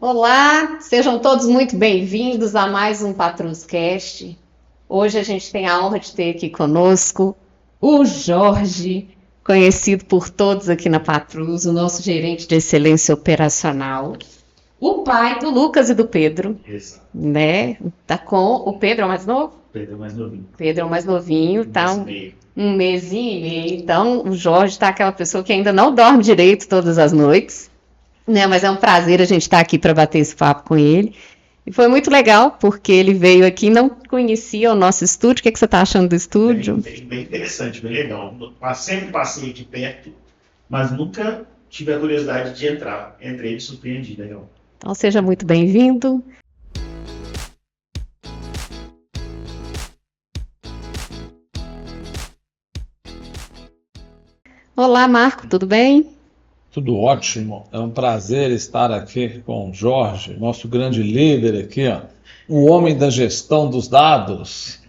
Olá, sejam todos muito bem-vindos a mais um Patruscast. Hoje a gente tem a honra de ter aqui conosco o Jorge, conhecido por todos aqui na Patrus, o nosso gerente de excelência operacional, o pai do Lucas e do Pedro. Exato. Né? Tá com o Pedro é o mais novo? Pedro é mais novinho. Pedro é o mais novinho, tá Meio. um mesinho e meio. Então, o Jorge tá aquela pessoa que ainda não dorme direito todas as noites. Né, mas é um prazer a gente estar aqui para bater esse papo com ele. E foi muito legal, porque ele veio aqui e não conhecia o nosso estúdio. O que você está achando do estúdio? Bem interessante, bem legal. Sempre passei aqui perto, mas nunca tive a curiosidade de entrar. Entrei surpreendido, legal. Então seja muito bem-vindo. Olá, Marco, tudo bem? Tudo ótimo, é um prazer estar aqui com o Jorge, nosso grande líder aqui, ó, o homem da gestão dos dados,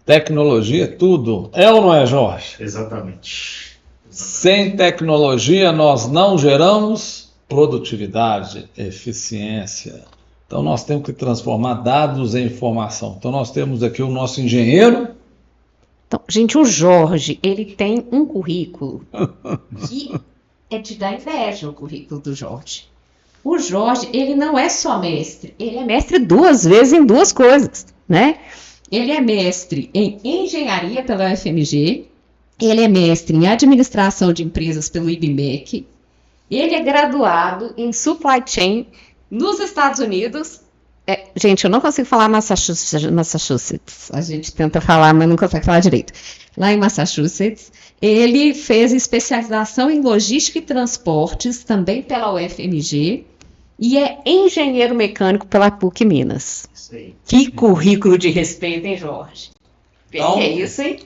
tecnologia, tudo. É ou não é, Jorge? Exatamente. Sem tecnologia nós não geramos produtividade, eficiência. Então nós temos que transformar dados em informação. Então nós temos aqui o nosso engenheiro. Então, gente, o Jorge, ele tem um currículo que é de dar inveja o currículo do Jorge. O Jorge, ele não é só mestre, ele é mestre duas vezes em duas coisas, né? Ele é mestre em engenharia pela UFMG, ele é mestre em administração de empresas pelo IBMEC, ele é graduado em supply chain nos Estados Unidos. Gente, eu não consigo falar Massachusetts. A gente tenta falar, mas não consegue falar direito. Lá em Massachusetts, ele fez especialização em logística e transportes, também pela UFMG, e é engenheiro mecânico pela PUC Minas. Sei. Que currículo de respeito, hein, Jorge? Então, Que é isso, hein?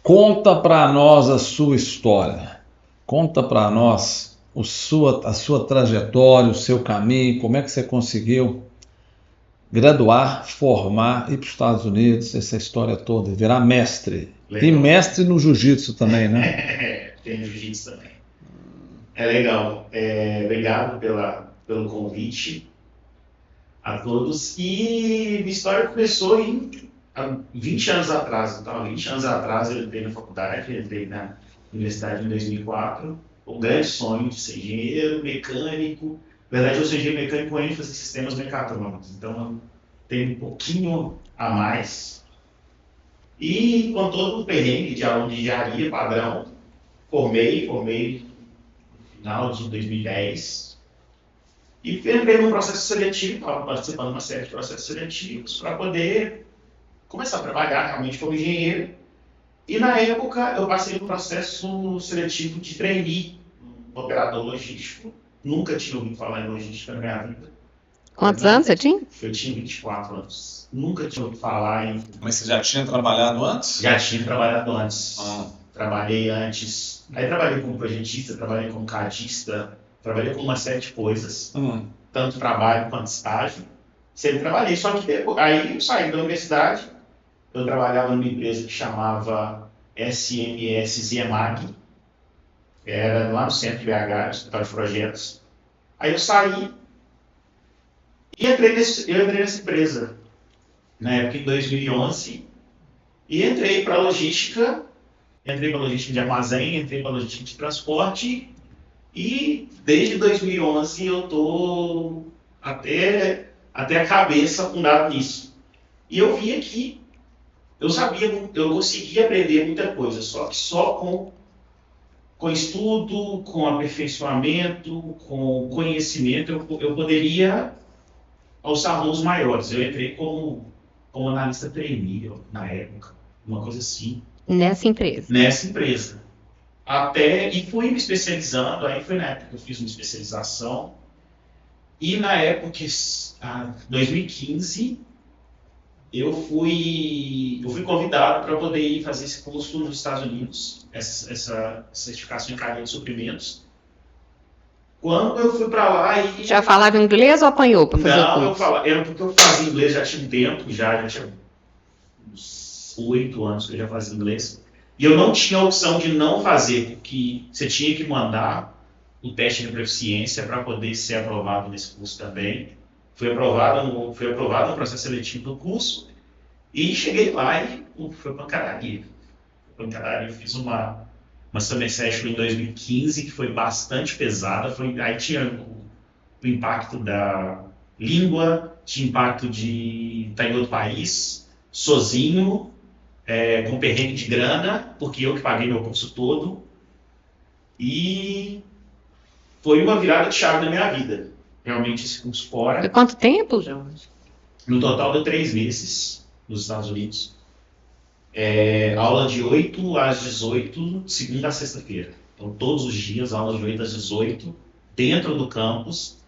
Conta para nós a sua história. Conta para nós a sua trajetória, o seu caminho, como é que você conseguiu graduar, formar, ir para os Estados Unidos, essa história toda, virar mestre. Legal. E mestre no jiu-jitsu também, né? Tem no jiu-jitsu também. É legal. Obrigado pelo convite a todos. E minha história começou há 20 anos atrás. Então, há 20 anos atrás eu entrei na faculdade, entrei na universidade em 2004. Um grande sonho de ser engenheiro mecânico. Na verdade, eu sou engenheiro mecânico com ênfase em sistemas mecatrônicos, então tem um pouquinho a mais. E com todo o perrengue de aluno de engenharia padrão, formei no final de 2010. E entrei num processo seletivo, estava participando de uma série de processos seletivos para poder começar a trabalhar realmente como engenheiro. E na época eu passei no processo seletivo de trainee, um operador logístico. Nunca tinha ouvido falar em logística na minha vida. Quantos anos você tinha? Eu tinha 24 anos. Nunca tinha ouvido falar em... Mas você já tinha trabalhado antes? Já tinha trabalhado antes. Ah. Trabalhei antes. Aí trabalhei como projetista, trabalhei como cadista, trabalhei com uma série de coisas. Tanto trabalho quanto estágio. Sempre trabalhei. Só que depois, aí eu saí da universidade. Eu trabalhava numa empresa que chamava SMS Ziemag. Era lá no centro de BH, no escritório de projetos. Aí eu saí e eu entrei nessa empresa, na época em 2011, e entrei para logística de armazém, entrei para logística de transporte, e desde 2011 eu estou até a cabeça afundado nisso. E eu vi aqui, eu conseguia aprender muita coisa, só que só com estudo, com aperfeiçoamento, com conhecimento, eu poderia alçar voos maiores. Eu entrei como analista trainee na época, uma coisa assim. Nessa empresa? Nessa empresa. E fui me especializando, aí foi na época que eu fiz uma especialização. E na época, 2015, eu fui convidado para poder ir fazer esse curso nos Estados Unidos, essa certificação em cadeia de suprimentos. Quando eu fui para lá e... Já falava inglês ou apanhou para fazer o curso? Não, era porque eu fazia inglês já tinha um tempo, já tinha uns 8 anos que eu já fazia inglês. E eu não tinha a opção de não fazer, porque você tinha que mandar o teste de proficiência para poder ser aprovado nesse curso também. Fui aprovado no processo seletivo do curso e cheguei lá e foi pancadaria. Eu fiz uma Summer Session em 2015 que foi bastante pesada. Aí tinha o impacto da língua, tinha impacto de estar em outro país, sozinho, com perrengue de grana, porque eu que paguei meu curso todo. E foi uma virada de chave na minha vida. Realmente esse curso fora. Foi quanto tempo, Jorge? No total deu 3 meses nos Estados Unidos. Aula de 8 às 18, segunda a sexta-feira. Então todos os dias, aula de 8 às 18, dentro do campus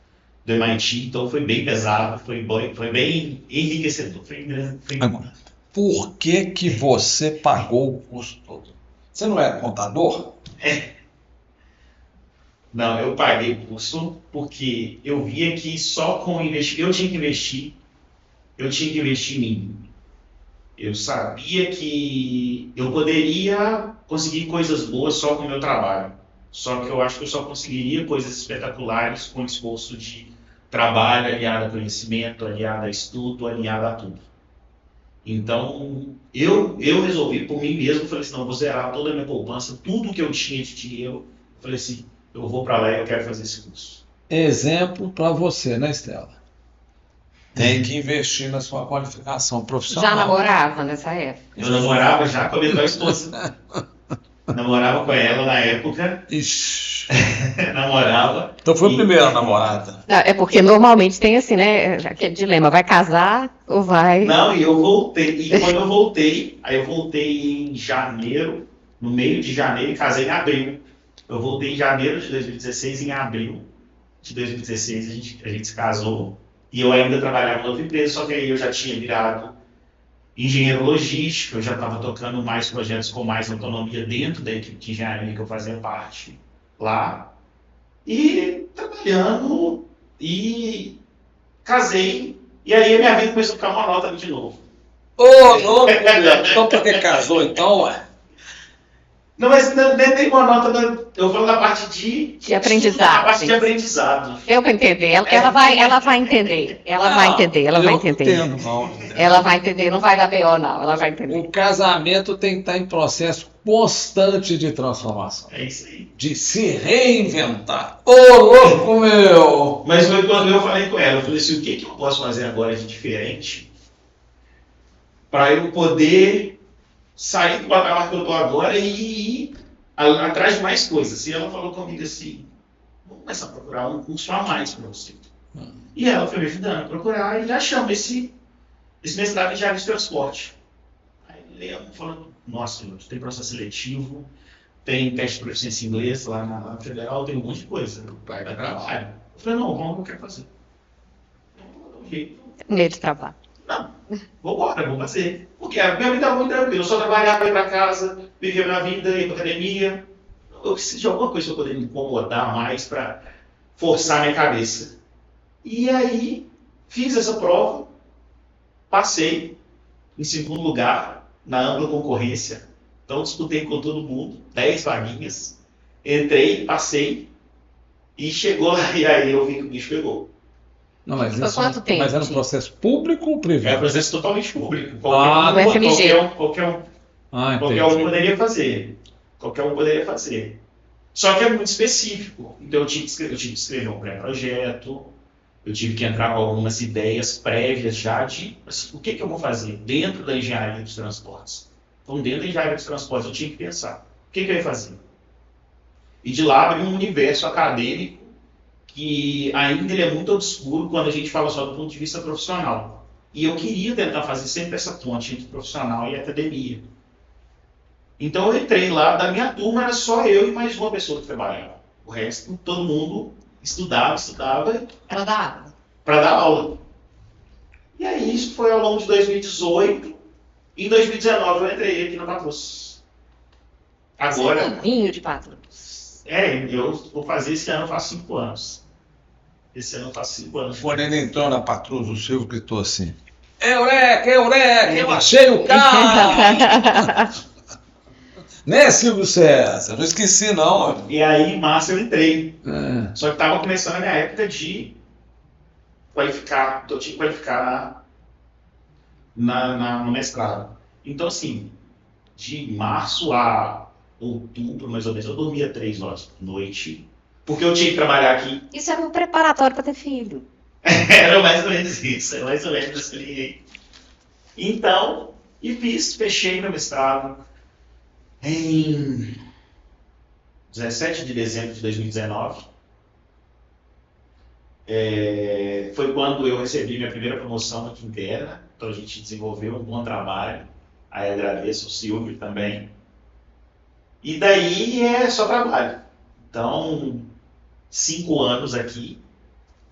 do MIT. Então foi bem pesado, foi bem enriquecedor. Por que você pagou o curso todo? Você não era contador? Não, eu paguei o curso porque eu via que só com investir, eu tinha que investir em mim. Eu sabia que eu poderia conseguir coisas boas só com o meu trabalho. Só que eu acho que eu só conseguiria coisas espetaculares com esforço de trabalho aliado a conhecimento, aliado a estudo, aliado a tudo. Então, eu resolvi por mim mesmo, falei assim, não, vou zerar toda a minha poupança, tudo que eu tinha de dinheiro. Falei assim, eu vou para lá e eu quero fazer esse curso. Exemplo para você, né, Estela? Tem que investir na sua qualificação profissional. Já namorava nessa época? Eu namorava já com a minha atual esposa. Namorava com ela na época. Ixi. Namorava. Então foi a primeira namorada. É porque normalmente tem assim, né? Aquele dilema, vai casar ou vai... Não, e eu voltei. E quando eu voltei, aí eu voltei em janeiro, no meio de janeiro, e casei em abril. Eu voltei em janeiro de 2016, em abril de 2016 a gente se casou. E eu ainda trabalhava em outra empresa, só que aí eu já tinha virado engenheiro logístico, eu já estava tocando mais projetos com mais autonomia dentro da equipe de engenharia que eu fazia parte lá. E trabalhando, e casei, e aí a minha vida começou a ficar uma nota de novo. Louco, então por que casou então, ué? Não, mas não tem uma nota, eu falo da parte de aprendizado. A parte de aprendizado. Eu vou entender, ela vai entender. Ela vai entender. Entendo, não. Ela vai entender, não vai dar B.O. não, ela vai entender. O casamento tem que estar em processo constante de transformação. É isso aí. De se reinventar. Louco, meu! Mas foi quando eu falei com ela, eu falei assim, o que eu posso fazer agora de diferente para eu poder sair do patamar que eu estou agora e ir atrás de mais coisas. E ela falou comigo assim, vamos começar a procurar um curso a mais para você. E ela foi me ajudando a procurar e já chama esse mestrado em engenharia de transporte. Aí lembro, falando, nossa, tem processo seletivo, tem teste de proficiência em inglês lá na Federal, tem um monte de coisa. Vai dar trabalho. Eu falei, não, vamos, eu quero fazer. Meio de trabalho. Não, vamos fazer. Porque a minha vida estava muito tranquila. Eu só trabalhava, ia para casa, vivia minha vida, ia para academia. Eu preciso de alguma coisa para poder me incomodar mais, para forçar minha cabeça. E aí, fiz essa prova, passei em segundo lugar, na ampla concorrência. Então, disputei com todo mundo, 10 vaguinhas. Entrei, passei, e chegou, e aí eu vi que o bicho pegou. Não, mas Foi quanto tempo? Mas era um processo público ou privado? É um processo totalmente público. no FMG. Qualquer um poderia fazer. Qualquer um poderia fazer. Só que é muito específico. Então eu tive que escrever um pré-projeto, eu tive que entrar com algumas ideias prévias já de assim, o que eu vou fazer dentro da engenharia dos transportes. Então dentro da engenharia dos transportes eu tinha que pensar o que eu ia fazer. E de lá abriu um universo acadêmico que ainda ele é muito obscuro quando a gente fala só do ponto de vista profissional. E eu queria tentar fazer sempre essa ponte entre profissional e academia. Então eu entrei lá, da minha turma era só eu e mais uma pessoa que trabalhava. O resto, todo mundo estudava. Para dar aula. Para dar aula. E aí isso foi ao longo de 2018. Em 2019 eu entrei aqui na Patrus. Agora... Vinho de Patrus. Eu vou fazer esse ano, eu faço 5 anos. Esse ano eu faço 5 anos. Quando ele entrou na Patrus, o Silvio gritou assim: Eureka, eu achei o cara! Né, Silvio César? Eu não esqueci, não. E aí, em março, eu entrei. Só que estava começando a minha época de qualificar, eu tinha que qualificar no mestrado. Então, assim, de março a outubro, mais ou menos, eu dormia 3 horas por noite, porque eu tinha que trabalhar aqui. Isso era um preparatório para ter filho. Era mais ou menos isso, era mais ou menos essa linha aí. Então, fechei meu mestrado em 17 de dezembro de 2019. Foi quando eu recebi minha primeira promoção aqui interna, então a gente desenvolveu um bom trabalho. Aí agradeço o Silvio também. E daí é só trabalho. Então, 5 anos aqui.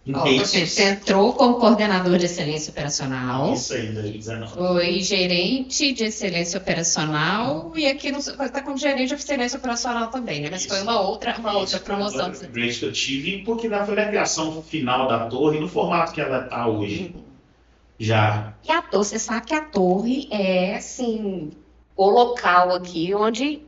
Você entrou como coordenador de excelência operacional. Isso aí, 2019. Foi gerente de excelência operacional e aqui está como gerente de excelência operacional também, né? Mas isso. Foi uma outra promoção. O upgrade que eu tive, porque foi na criação final da torre, no formato que ela está hoje. Já. E a torre, você sabe que a torre é, assim, o local aqui onde,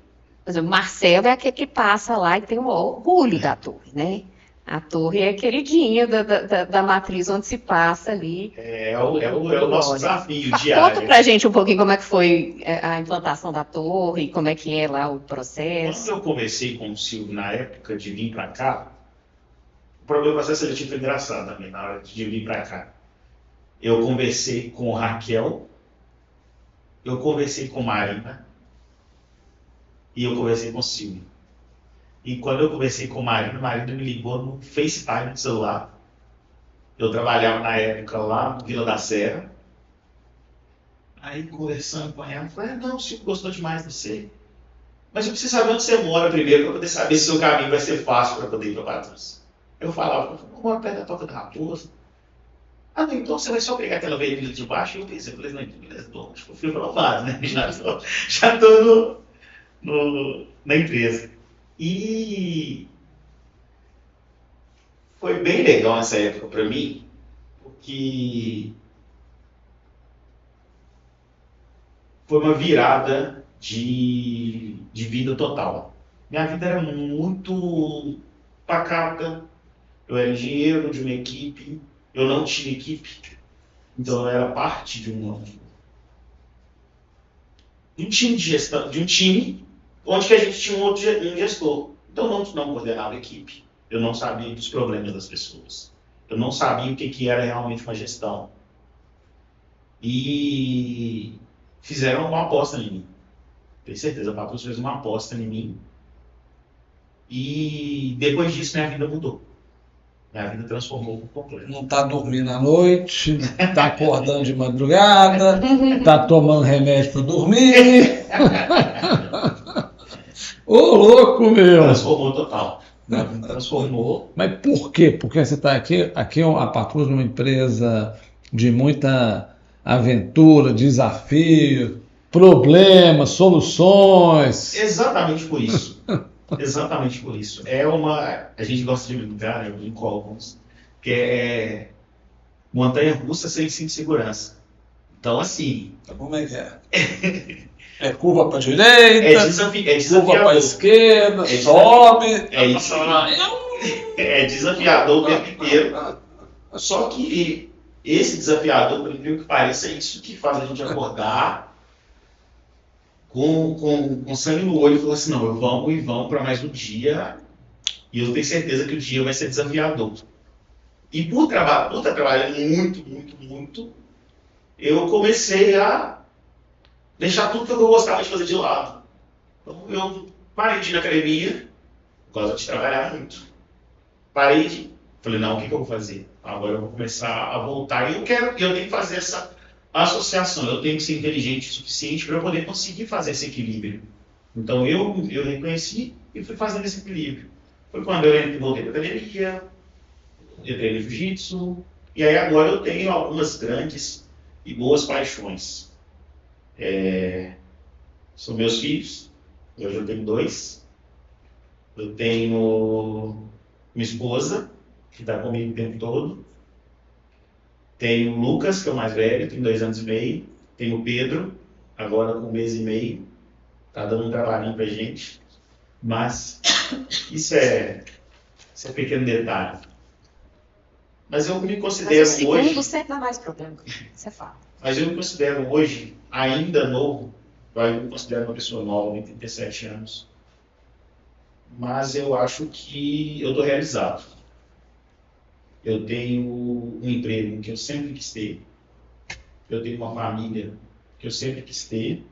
por exemplo, Marcelo é aquele que passa lá e tem o orgulho da torre, né? A torre é a queridinha da matriz onde se passa ali. É o nosso desafio diário. Conta pra gente um pouquinho como é que foi a implantação da torre, como é que é lá o processo. Quando eu conversei com o Silvio na época de vir para cá, o processo seletivo foi engraçado também na hora de vir para cá. Eu conversei com Raquel, eu conversei com Marina e eu conversei com o Silvio. E quando eu conversei com Marina me ligou no FaceTime do celular. Eu trabalhava na época lá no Vila da Serra. Aí conversando com ela, eu falei, não, o Silvio gostou demais de você. Mas eu preciso saber onde você mora primeiro para poder saber se o seu caminho vai ser fácil para poder ir para Patrus. Eu falava, eu moro perto da Toca da Raposa. Ah, não, então você vai só pegar aquela avenida de baixo. E eu pensei, não, beleza, acho que eu fui aprovado, né? Já tô na empresa. E foi bem legal essa época para mim, porque foi uma virada de vida total. Minha vida era muito pacata, eu era engenheiro de uma equipe, eu não tinha equipe, então eu era parte de um time de gestão, de um time onde que a gente tinha um gestor. Então eu não coordenava a equipe, eu não sabia dos problemas das pessoas, eu não sabia o que era realmente uma gestão. E fizeram uma aposta em mim. Tenho certeza, a Patrus fez uma aposta em mim. E depois disso minha vida mudou. Minha vida transformou por completo. Não está dormindo à noite, está acordando de madrugada, está tomando remédio para dormir. Ô, louco, meu! Transformou total. Transformou. Mas por quê? Porque você está aqui a Patrus é uma empresa de muita aventura, desafio, problemas, soluções. Exatamente por isso. Exatamente por isso. A gente gosta de brincar, né? Eu brinco com alguns, que é montanha-russa sem cinto de segurança. Então, assim... Como é que é? É curva para direita, é desafiador. Curva para esquerda, sobe... É desafiador o tempo inteiro. Só que esse desafiador, por incrível que pareça, é isso que faz a gente acordar com sangue no olho e falar assim, não, vamos para mais um dia e eu tenho certeza que o dia vai ser desafiador. E por estar trabalhando muito, eu comecei a deixar tudo que eu gostava de fazer de lado. Então eu parei de ir na academia, gosto de trabalhar muito. Falei, não, o que eu vou fazer? Agora eu vou começar a voltar e eu tenho que fazer essa associação, eu tenho que ser inteligente o suficiente para eu poder conseguir fazer esse equilíbrio. Então eu reconheci e fui fazendo esse equilíbrio. Foi quando eu voltei para a academia, entrei no jiu-jitsu, e aí agora eu tenho algumas grandes e boas paixões. São meus filhos, hoje eu tenho 2. Eu tenho minha esposa, que está comigo o tempo todo. Tenho o Lucas, que é o mais velho, tem 2 anos e meio. Tenho o Pedro, agora com 1 mês e meio. Está dando um trabalhinho pra gente. Mas isso é pequeno detalhe. Mas eu me Mas o considero segundo hoje... sempre dá mais problema. Isso é fato. Mas eu me considero hoje, ainda novo, eu me considero uma pessoa nova, tenho 37 anos. Mas eu acho que eu estou realizado. Eu tenho um emprego que eu sempre quis ter. Eu tenho uma família que eu sempre quis ter.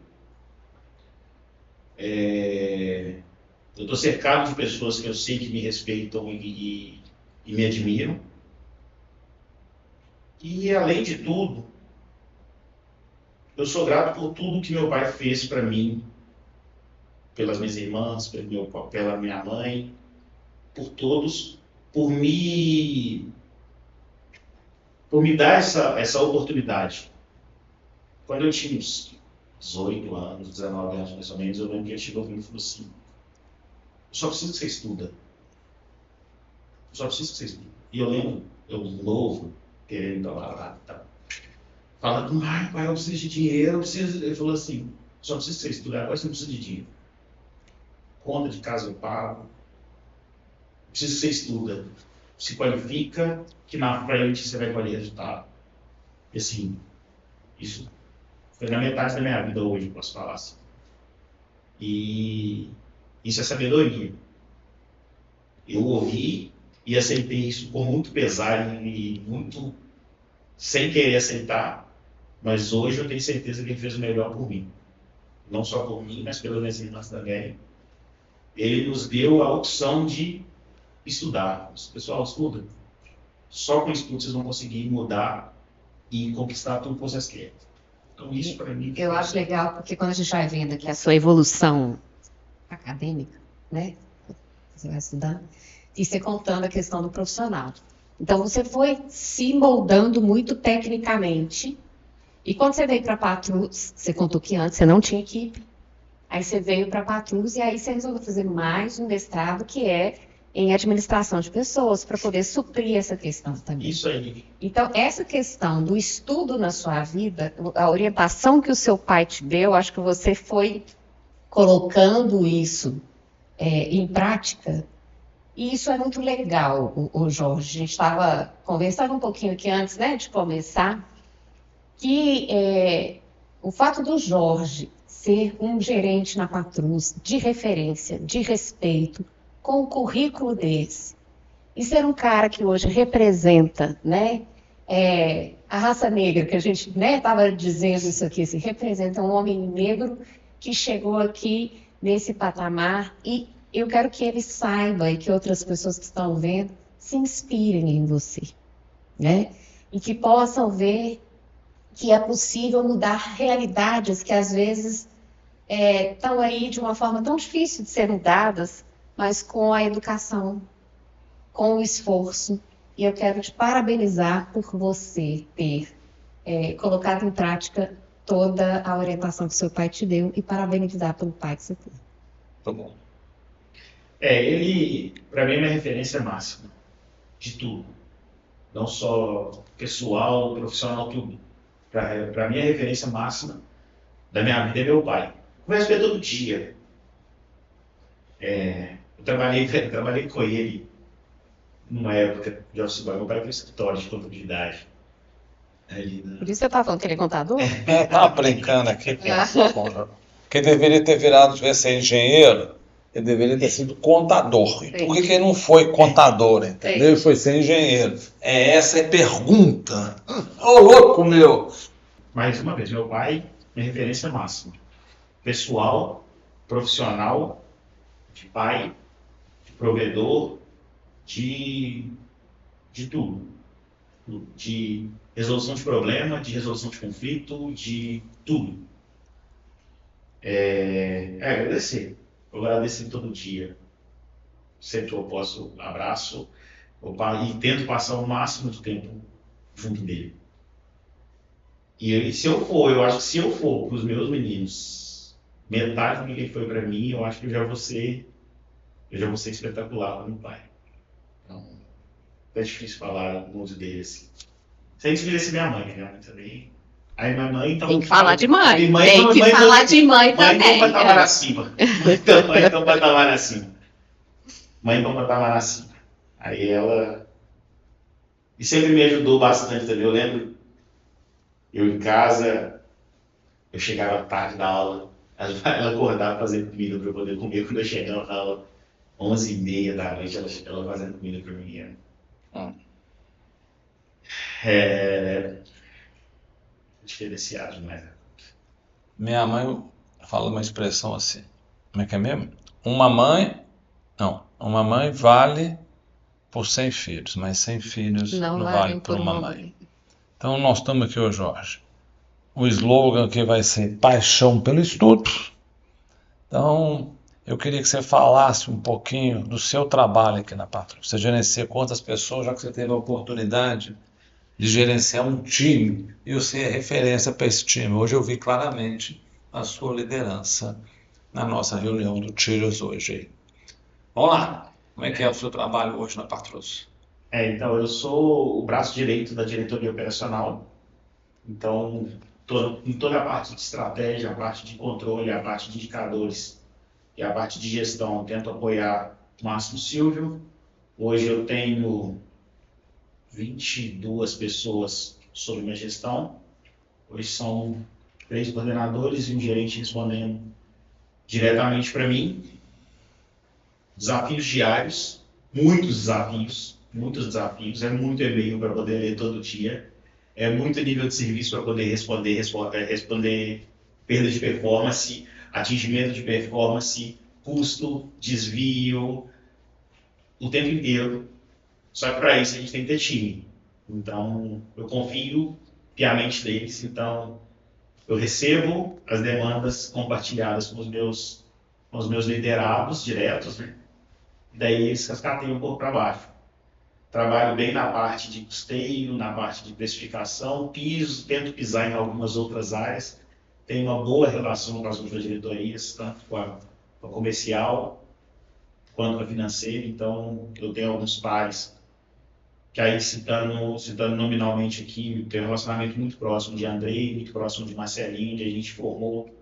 Eu estou cercado de pessoas que eu sei que me respeitam e me admiram. E, além de tudo, eu sou grato por tudo que meu pai fez para mim, pelas minhas irmãs, pela minha mãe, por todos, por me dar essa oportunidade. Quando eu tinha uns 18 anos, 19 anos mais ou menos, eu lembro que ele chegou comigo e falou assim: eu só preciso que você estuda. Eu só preciso que você estuda. E eu lembro, eu novo, querendo lá, falando, pai, eu preciso de dinheiro, eu preciso... Ele falou assim: só preciso que você estudar, agora você não precisa de dinheiro. Conta de casa eu pago. Preciso que você estuda. Se qualifica, que na frente você vai colher resultado. E assim, isso foi na metade da minha vida hoje, posso falar assim. E isso é sabedoria. Eu ouvi e aceitei isso com muito pesar e muito sem querer aceitar, mas hoje eu tenho certeza que ele fez o melhor por mim. Não só por mim, mas pelas minhas irmãs também. Ele nos deu a opção de estudar. Pessoal, estuda. Só com estudo vocês vão conseguir mudar e conquistar tudo que vocês querem. Então isso para mim... Eu acho legal, porque quando a gente vai vendo aqui a sua evolução acadêmica, né? Você vai estudando, e você contando a questão do profissional. Então você foi se moldando muito tecnicamente. E quando você veio para a Patrus, você contou que antes você não tinha equipe. Aí você veio para a Patrus e aí você resolveu fazer mais um mestrado que é em administração de pessoas, para poder suprir essa questão também. Isso aí. Então, essa questão do estudo na sua vida, a orientação que o seu pai te deu, acho que você foi colocando isso em prática. E isso é muito legal, o Jorge. A gente estava conversando um pouquinho aqui antes, né, de começar, que o fato do Jorge ser um gerente na Patrus de referência, de respeito, com um currículo desse, e ser um cara que hoje representa, né, a raça negra, que a gente estava dizendo isso aqui, assim, representa um homem negro que chegou aqui nesse patamar, e eu quero que ele saiba e que outras pessoas que estão vendo se inspirem em você, né, e que possam ver que é possível mudar realidades que às vezes estão aí de uma forma tão difícil de ser mudadas, mas com a educação, com o esforço. E eu quero te parabenizar por você ter colocado em prática toda a orientação que seu pai te deu e parabenizar pelo pai que você tem. Tá bom. Ele, para mim, é minha referência máxima de tudo. Não só pessoal, profissional, tudo. Para mim, a referência máxima da minha vida é meu pai. Converso com ele todo dia. Eu trabalhei com ele numa época de office boy. Meu pai foi escritório de contabilidade. Por isso você estava falando que ele é contador? Estava brincando aqui. Quem deveria ter virado, tivesse ser engenheiro, ele deveria ter sido contador. E por que ele não foi contador, entendeu? Ele foi ser engenheiro. Essa é a pergunta. Ô, louco, meu! Mais uma vez, meu pai, minha referência máxima. Pessoal, profissional, de pai, de provedor, de tudo. De resolução de problema, de resolução de conflito, de tudo. Agradecer. Eu agradeço todo dia. Sempre que eu posso, abraço e tento passar o máximo de tempo junto dele. E se eu acho que se eu for para os meus meninos metade do que ele foi para mim, eu acho que eu já vou ser espetacular como pai. Então, é difícil falar muito dele assim. Sem desmerecer minha mãe também. Aí minha mãe... Então, tem que falar de mãe. Tem que falar de mãe também. Mãe não patamar acima. Mãe não patamar acima. Mãe não patamar acima. Aí ela... E sempre me ajudou bastante também. Eu lembro, eu em casa, eu chegava tarde da aula, ela acordava fazendo comida para eu poder comer. Quando eu chegava na aula, 11h30 da noite, ela fazendo comida para mim. Diferenciado demais. Minha mãe fala uma expressão assim. Como é que é mesmo? Uma mãe vale por 100 filhos, mas 100 filhos não vale por uma mãe. Então nós estamos aqui, Jorge. O slogan aqui vai ser paixão pelo estudo. Então eu queria que você falasse um pouquinho do seu trabalho aqui na Patrus. Você gerencia quantas pessoas, já que você teve a oportunidade de gerenciar um time e você é referência para esse time. Hoje eu vi claramente a sua liderança na nossa reunião do Tiros hoje. Vamos lá, como é que é o seu trabalho hoje na Patrus? Então eu sou o braço direito da diretoria operacional, então em toda a parte de estratégia, a parte de controle, a parte de indicadores e a parte de gestão, eu tento apoiar o Márcio Silvio. Hoje eu tenho 22 pessoas sob minha gestão. Hoje são 3 coordenadores e um gerente respondendo diretamente para mim. Desafios diários, muitos desafios, é muito e-mail para poder ler todo dia, é muito nível de serviço para poder responder perda de performance, atingimento de performance, custo, desvio, o tempo inteiro. Só que para isso a gente tem que ter time. Então, eu confio piamente neles. Então, eu recebo as demandas compartilhadas com os meus liderados diretos, né? Daí eles cascateiam um pouco para baixo. Trabalho bem na parte de custeio, na parte de precificação, tento pisar em algumas outras áreas. Tenho uma boa relação com as outras diretorias, tanto com a comercial quanto com a financeira. Então, eu tenho alguns pares que aí, citando nominalmente aqui, tem um relacionamento muito próximo de Andrei, muito próximo de Marcelinho, onde a gente formou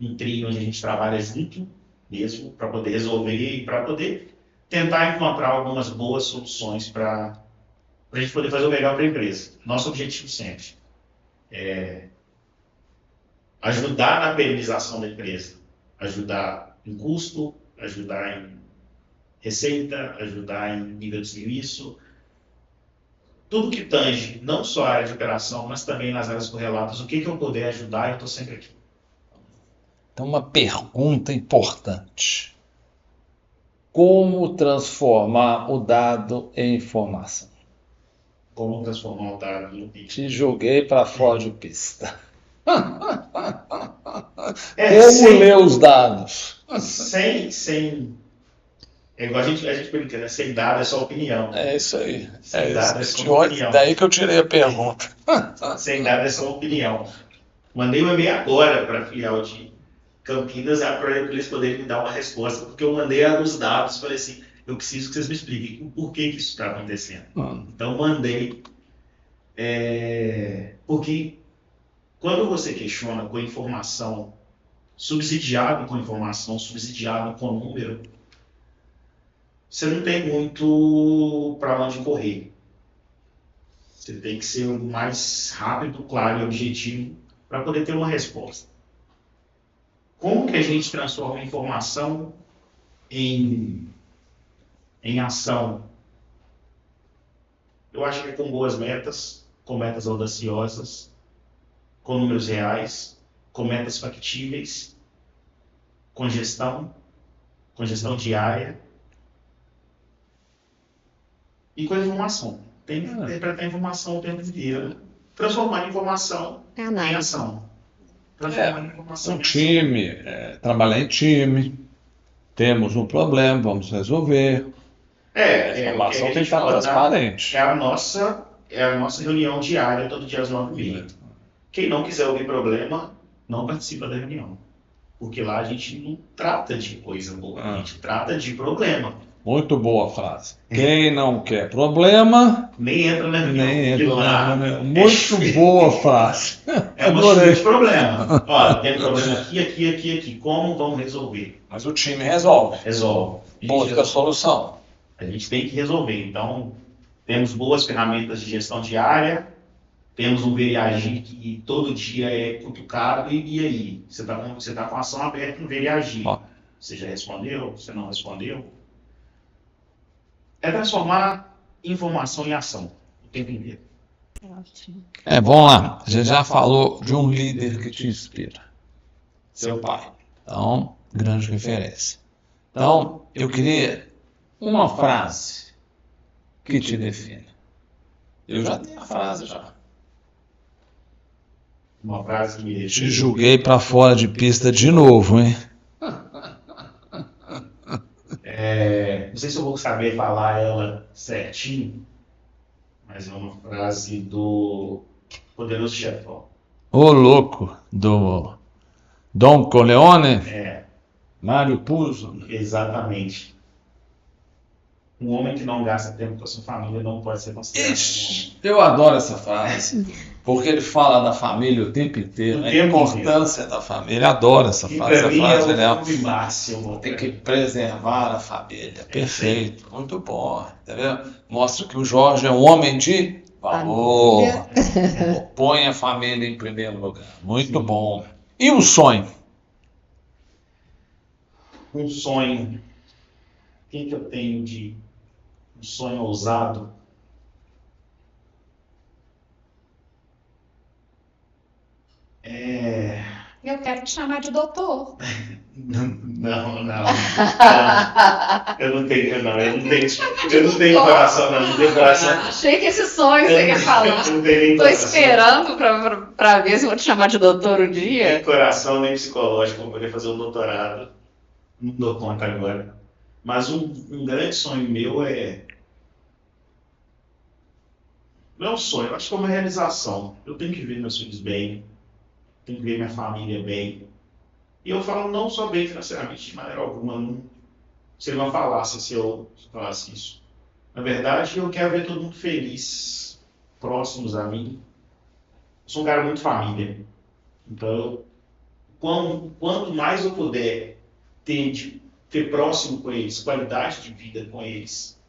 um trio onde a gente trabalha junto mesmo, para poder resolver e para poder tentar encontrar algumas boas soluções para a gente poder fazer o melhor para a empresa. Nosso objetivo sempre é ajudar na perenização da empresa, ajudar em custo, ajudar em receita, ajudar em nível de serviço, tudo que tange, não só a área de operação, mas também nas áreas correlatas, o que eu puder ajudar, eu estou sempre aqui. Então, uma pergunta importante. Como transformar o dado em informação? Como transformar o dado em pista? Te joguei para fora de pista. Como ler os dados? É igual a gente brinca, né? Sem dado é só opinião. É isso aí. Sem dado é só opinião. Daí que eu tirei a pergunta. Sem dado é só opinião. Mandei um e-mail agora para a filial de Campinas para eles poderem me dar uma resposta, porque eu mandei os dados, falei assim, eu preciso que vocês me expliquem por que isso está acontecendo. Então mandei, porque quando você questiona com informação, subsidiado com informação, subsidiado com número, você não tem muito para onde correr. Você tem que ser o mais rápido, claro e objetivo para poder ter uma resposta. Como que a gente transforma a informação em ação? Eu acho que é com boas metas, com metas audaciosas, com números reais, com metas factíveis, com gestão diária e com a informação. Tem que interpretar a informação o tempo inteiro. Transformar a informação em ação. Um time, trabalhar em time, temos um problema, vamos resolver. A informação tem que estar transparente. É a nossa reunião diária, todo dia às 9h30. Quem não quiser ouvir problema, não participa da reunião. Porque lá a gente não trata de coisa boa, a gente trata de problema. Muito boa frase. Quem não quer problema, nem entra na reunião. Muito boa frase. É uma solução de problema. Olha, tem problema aqui. Como vamos resolver? Mas o time resolve. Busca a solução. A gente tem que resolver. Então, Temos boas ferramentas de gestão diária, temos um Veriagir que todo dia é cutucado, e aí? Você tá com a ação aberta no Veriagir. Você já respondeu? Você não respondeu? É transformar informação em ação o tempo inteiro. Vamos lá. A gente já falou de um líder que te inspira. Seu pai. Então, grande referência. Então, eu queria uma frase que te define. Eu já tenho a frase já. Uma frase que me define. Te julguei para fora de pista de novo, hein? Não sei se eu vou saber falar ela certinho, mas é uma frase do Poderoso Chefão. Ô louco, do Don Corleone? Mário Puzo? Exatamente. Um homem que não gasta tempo com a sua família não pode ser considerado um homem. Eu adoro essa frase, porque ele fala da família o tempo inteiro, a importância da família. Adoro essa frase. Para mim frase é o filme máximo. Tem que preservar a família. Perfeito, muito bom. Entendeu? Mostra que o Jorge é um homem de valor. Põe a família em primeiro lugar. Muito bom. E um sonho? Um sonho. O que eu tenho de um sonho ousado? Eu quero te chamar de doutor. Não. Eu não tenho coração, não. Não tenho coração. Achei que esse sonho você ia falar. Tô esperando pra ver se vou te chamar de doutor um dia. Não tenho coração nem psicológico para poder fazer um doutorado. Não dou conta agora. Mas um grande sonho meu não é um sonho, eu acho que é uma realização. Eu tenho que ver meus filhos bem, tenho que ver minha família bem. E eu falo não só bem financeiramente, de maneira alguma. Não seria uma falácia se eu falasse isso. Na verdade, eu quero ver todo mundo feliz, próximos a mim. Eu sou um cara muito família. Então, quanto mais eu puder ter próximo com eles, qualidade de vida com eles,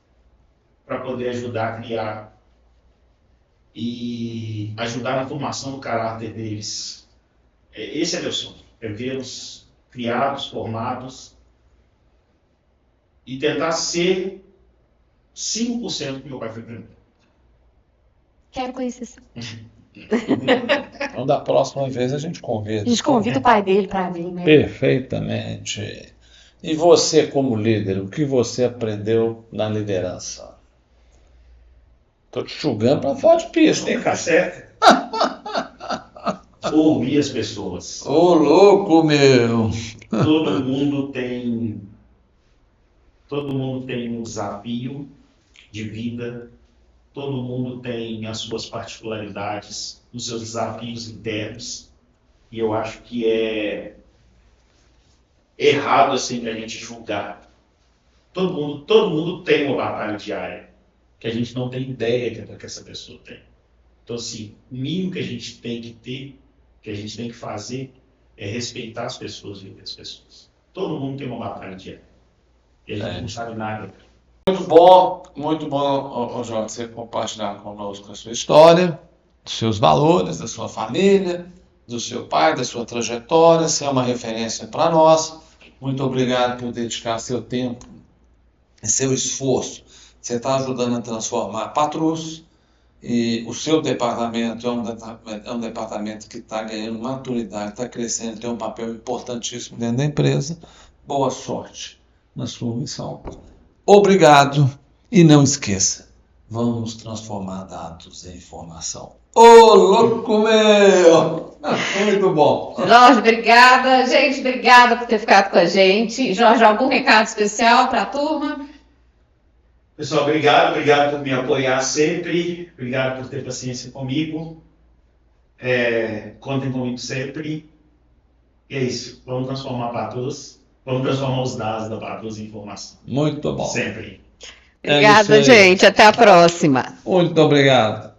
para poder ajudar a criar e ajudar na formação do caráter deles. Esse é meu sonho, é vê-los criados, formados e tentar ser 5% que meu pai foi para mim. Quero conhecer. Então, da próxima vez a gente convida. A gente convida o pai dele para vir, né? Perfeitamente. E você, como líder, o que você aprendeu na liderança? Tô te julgando para fora de pista, hein, Tá certo? Ouvir as pessoas. Ô, louco, meu! Todo mundo tem um desafio de vida. Todo mundo tem as suas particularidades, os seus desafios internos. E eu acho que é errado assim a gente julgar. Todo mundo tem uma batalha diária que a gente não tem ideia que essa pessoa tem. Então, assim, o mínimo que a gente tem que ter, que a gente tem que fazer, é respeitar as pessoas e ver as pessoas. Todo mundo tem uma batalha diária. E a gente não sabe nada. Muito bom, Jorge, você compartilhar conosco a sua história, os seus valores, da sua família, do seu pai, da sua trajetória. Você é uma referência para nós. Muito obrigado por dedicar seu tempo e seu esforço. Você está ajudando a transformar Patrus, e o seu departamento é um departamento que está ganhando maturidade, está crescendo, tem um papel importantíssimo dentro da empresa. Boa sorte na sua missão. Obrigado e não esqueça, vamos transformar dados em informação. Ô, louco meu! Muito bom. Jorge, obrigada. Gente, obrigada por ter ficado com a gente. Jorge, algum recado especial para a turma? Pessoal, obrigado por me apoiar sempre, obrigado por ter paciência comigo, contem comigo sempre, e é isso, vamos transformar Patrus, vamos transformar os dados da Patrus em informação. Muito bom. Sempre. Obrigada, gente, até a próxima. Muito obrigado.